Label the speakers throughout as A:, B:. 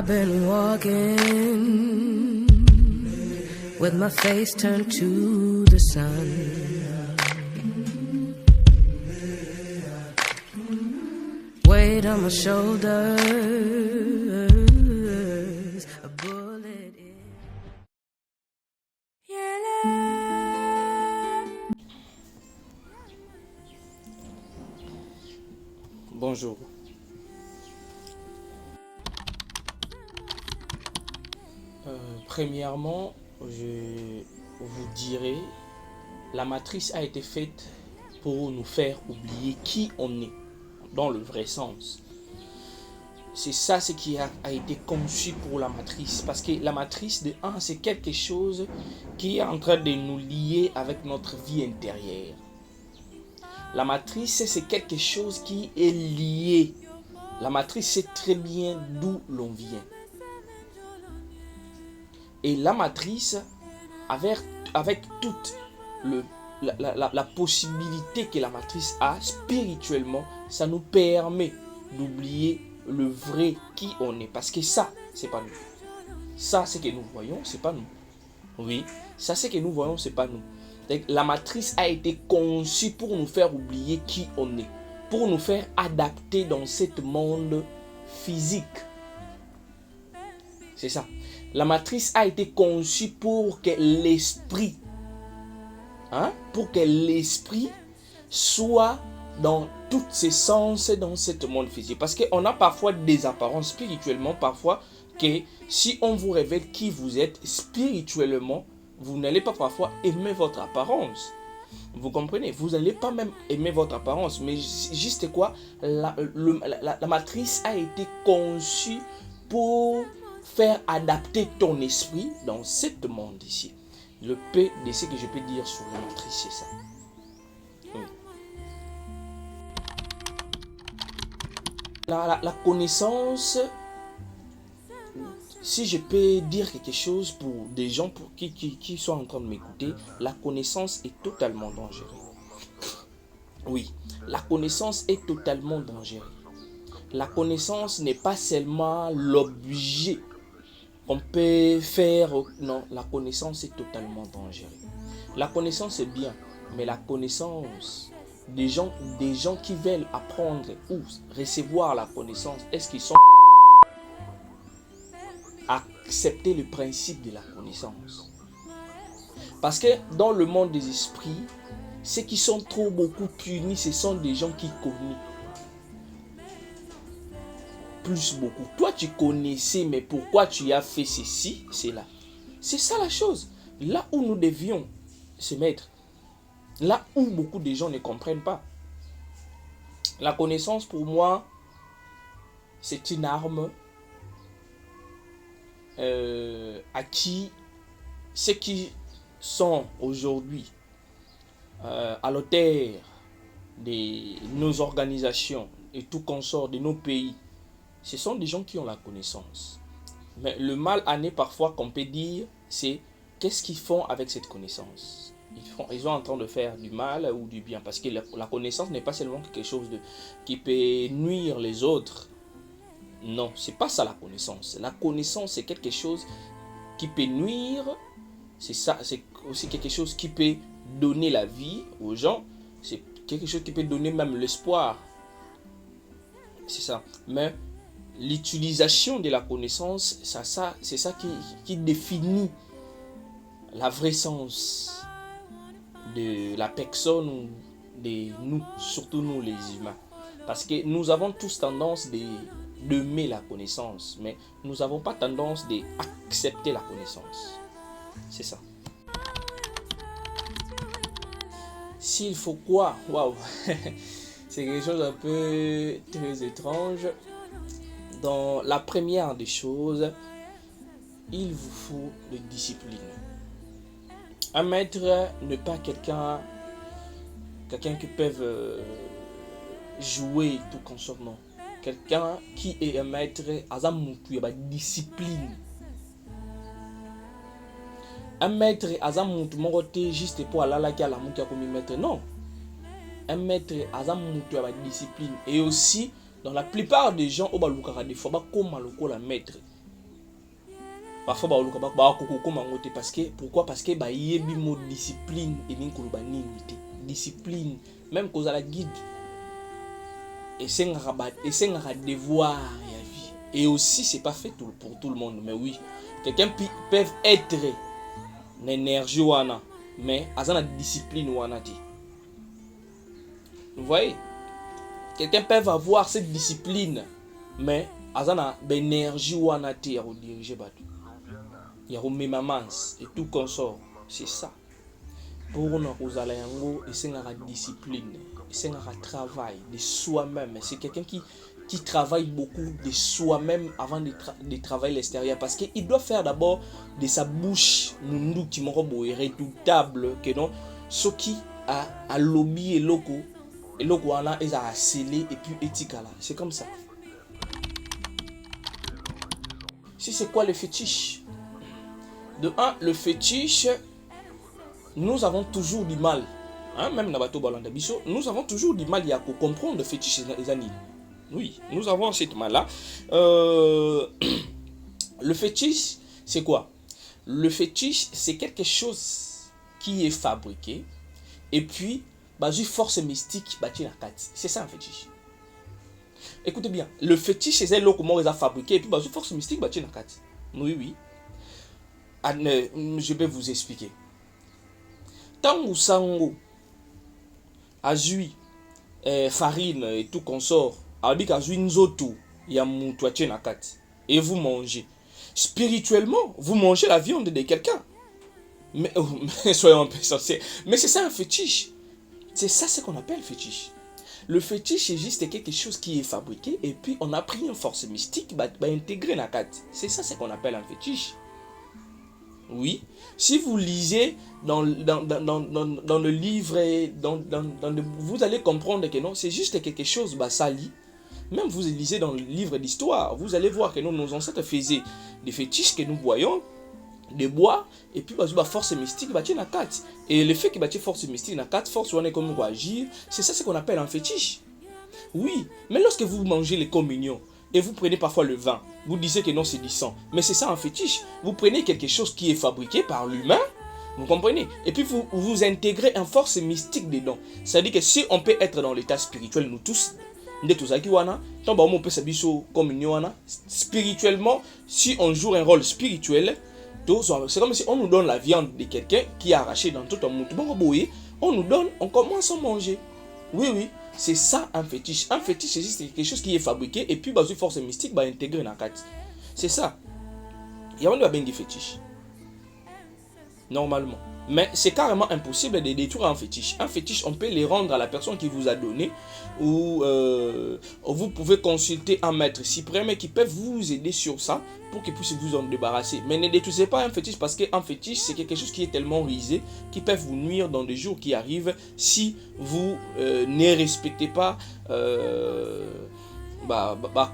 A: I've been walking with my face turned to the sun. Weight on my shoulders, a bullet in...
B: Bonjour. Premièrement, je vous dirai, la matrice a été faite pour nous faire oublier qui on est, dans le vrai sens. C'est ça ce qui a été conçu pour la matrice. Parce que la matrice de 1, c'est quelque chose qui est en train de nous lier avec notre vie intérieure. La matrice, c'est quelque chose qui est lié. La matrice sait très bien d'où l'on vient. Et la matrice, avec toute la possibilité que la matrice a spirituellement, ça nous permet d'oublier le vrai qui on est. Parce que ça, c'est pas nous. Ça, ce que nous voyons, c'est pas nous. Oui, ça, ce que nous voyons, c'est pas nous. La matrice a été conçue pour nous faire oublier qui on est. Pour nous faire adapter dans ce monde physique. C'est ça. La matrice a été conçue pour que l'esprit, pour que l'esprit soit dans tous ses sens dans ce monde physique. Parce qu'on a parfois des apparences spirituellement, parfois que si on vous révèle qui vous êtes spirituellement, vous n'allez pas parfois aimer votre apparence. Vous comprenez? Vous n'allez pas même aimer votre apparence. Mais juste quoi? La matrice a été conçue pour faire adapter ton esprit dans ce monde ici. Le peu de ce que je peux dire sur la matrice, c'est ça. Oui. La connaissance, si je peux dire quelque chose pour des gens qui sont en train de m'écouter, la connaissance est totalement dangereuse. Oui, la connaissance est totalement dangereuse. La connaissance n'est pas seulement l'objet qu'on peut faire. Non, la connaissance est totalement dangereuse. La connaissance est bien, mais la connaissance, des gens qui veulent apprendre ou recevoir la connaissance, est-ce qu'ils sont accepter le principe de la connaissance? Parce que dans le monde des esprits, ceux qui sont trop beaucoup punis, ce sont des gens qui connaissent plus beaucoup. Toi, tu connaissais, mais pourquoi tu as fait ceci, cela? C'est ça la chose. Là où nous devions se mettre, là où beaucoup de gens ne comprennent pas. La connaissance, pour moi, c'est une arme à qui ceux qui sont aujourd'hui à l'auteur de nos organisations et tout consort de nos pays, ce sont des gens qui ont la connaissance. Mais le mal à né parfois qu'on peut dire, c'est qu'est-ce qu'ils font avec cette connaissance? Ils sont en train de faire du mal ou du bien. Parce que la connaissance n'est pas seulement quelque chose qui peut nuire les autres. Non, c'est pas ça la connaissance. La connaissance, c'est quelque chose qui peut nuire. C'est ça, c'est aussi quelque chose qui peut donner la vie aux gens. C'est quelque chose qui peut donner même l'espoir. C'est ça. Mais l'utilisation de la connaissance, c'est ça qui définit la vraie sens de la personne ou de nous, surtout nous les humains. Parce que nous avons tous tendance d'aimer la connaissance, mais nous n'avons pas tendance d'accepter la connaissance. C'est ça. S'il faut quoi? Waouh. C'est quelque chose un peu très étrange. Dans la première des choses, il vous faut de discipline. Un maître n'est pas quelqu'un qui peut jouer tout concernant. Quelqu'un qui est un maître, a une discipline. Un maître, juste pour aller à la maître. Non. Un maître, a une discipline. Et aussi, dans la plupart des gens, des fois, comme le maître. parfois ba parce que pourquoi parce que ba yebi mot discipline et min koloba nini discipline même cause à la guide et c'est un devoir ya vie et aussi c'est pas fait pour tout le monde mais oui quelqu'un peut être une énergie wana mais azana discipline wana ti vous voyez quelqu'un peut avoir cette discipline mais azana énergie wana ti ya rediriger batu ya remembrance et tout consort c'est ça pour nous kozala yango esengaka discipline esengaka travail de soi-même c'est quelqu'un qui travaille beaucoup de soi-même avant de travailler l'extérieur parce qu'il doit faire d'abord de sa bouche nundu qui moko boye redoutable que non ce qui a lobby et loco wana eza scellé et puis etikala c'est comme ça. Si c'est quoi le fétiche? De un, le fétiche, nous avons toujours du mal, hein, même dans Bateau Balanda Bisso, nous avons toujours du mal à comprendre le fétiche des animaux. Oui, nous avons cette mal-là. Le fétiche, c'est quoi? Le fétiche, c'est quelque chose qui est fabriqué et puis, basé force mystique, c'est ça un fétiche. Écoutez bien, le fétiche, c'est là comment ils ont fabriqué et puis, basé force mystique, oui, oui. Je vais vous expliquer. Tant que sango, azui, farine et tout consort, avec azui nzoto, et vous mangez. Spirituellement, vous mangez la viande de quelqu'un. Mais soyons un peu sincères. Mais c'est ça un fétiche. C'est ça ce qu'on appelle fétiche. Le fétiche c'est juste quelque chose qui est fabriqué et puis on a pris une force mystique bah intégrer la carte. C'est ça ce qu'on appelle un fétiche. Oui, si vous lisez dans le livre, vous allez comprendre que non, c'est juste quelque chose, bah, ça lit. Même vous lisez dans le livre d'histoire, vous allez voir que non, nos ancêtres faisaient des fétiches que nous voyons, des bois, et puis bah, force mystique, bah, tiens, la carte. Et le fait que bah, force mystique, la carte, force, on est comme on va agir, c'est ça ce qu'on appelle un fétiche. Oui, mais lorsque vous mangez les communions, et vous prenez parfois le vin, vous disiez que non c'est du sang, mais c'est ça un fétiche. Vous prenez quelque chose qui est fabriqué par l'humain, vous comprenez, et puis vous intégrez une force mystique dedans. C'est-à-dire que si on peut être dans l'état spirituel, nous tous, spirituellement, si on joue un rôle spirituel, c'est comme si on nous donne la viande de quelqu'un qui a arraché dans tout un monde, on nous donne, on commence à manger. Oui, oui. C'est ça un fétiche. Un fétiche, c'est juste quelque chose qui est fabriqué et puis, basé force mystique, bah, intégrer dans la carte. C'est ça. Il y a bien des fétiches. Normalement. Mais c'est carrément impossible de détruire un fétiche. Un fétiche, on peut les rendre à la personne qui vous a donné ou vous pouvez consulter un maître suprême qui peut vous aider sur ça pour qu'il puisse vous en débarrasser. Mais ne détruisez pas un fétiche parce qu'un fétiche, c'est quelque chose qui est tellement risé qui peut vous nuire dans des jours qui arrivent si vous ne respectez pas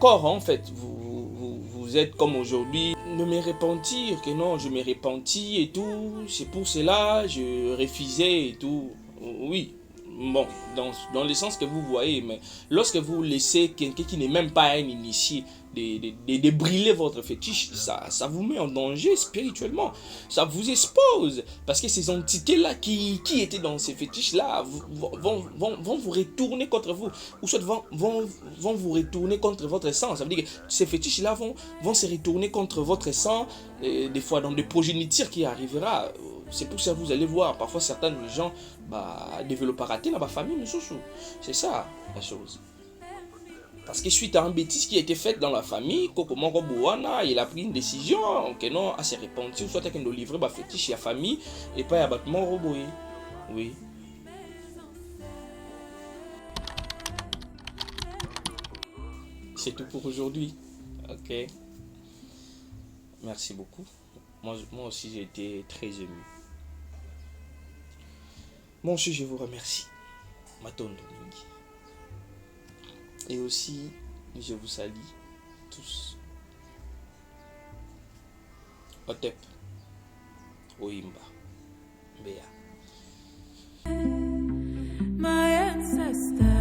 B: corps en fait. Vous êtes comme aujourd'hui, ne me repentir que non, je me repentis et tout, c'est pour cela, je refusais et tout. Oui, bon, dans le sens que vous voyez, mais lorsque vous laissez quelqu'un qui n'est même pas un initié de brûler votre fétiche, ça vous met en danger spirituellement, ça vous expose, parce que ces entités-là qui étaient dans ces fétiches-là vont vous retourner contre vous, ou soit vont vous retourner contre votre sang. Ça veut dire que ces fétiches-là vont se retourner contre votre sang, des fois dans des progénitures qui arrivera. C'est pour ça que vous allez voir, parfois certains gens développent raté dans ma famille, mais c'est ça la chose. Parce que suite à un bêtise qui a été faite dans la famille, il a pris une décision que non, à se repentir, soit qu'il doit livrer ma fétiche à la famille et pas à battement robot. Oui. C'est tout pour aujourd'hui. Ok. Merci beaucoup. Moi aussi, j'ai été très ému. Moi aussi, je vous remercie. Maton Domingue. Et aussi, je vous salue tous. Otep, Oimba, Béa.
A: My ancestors.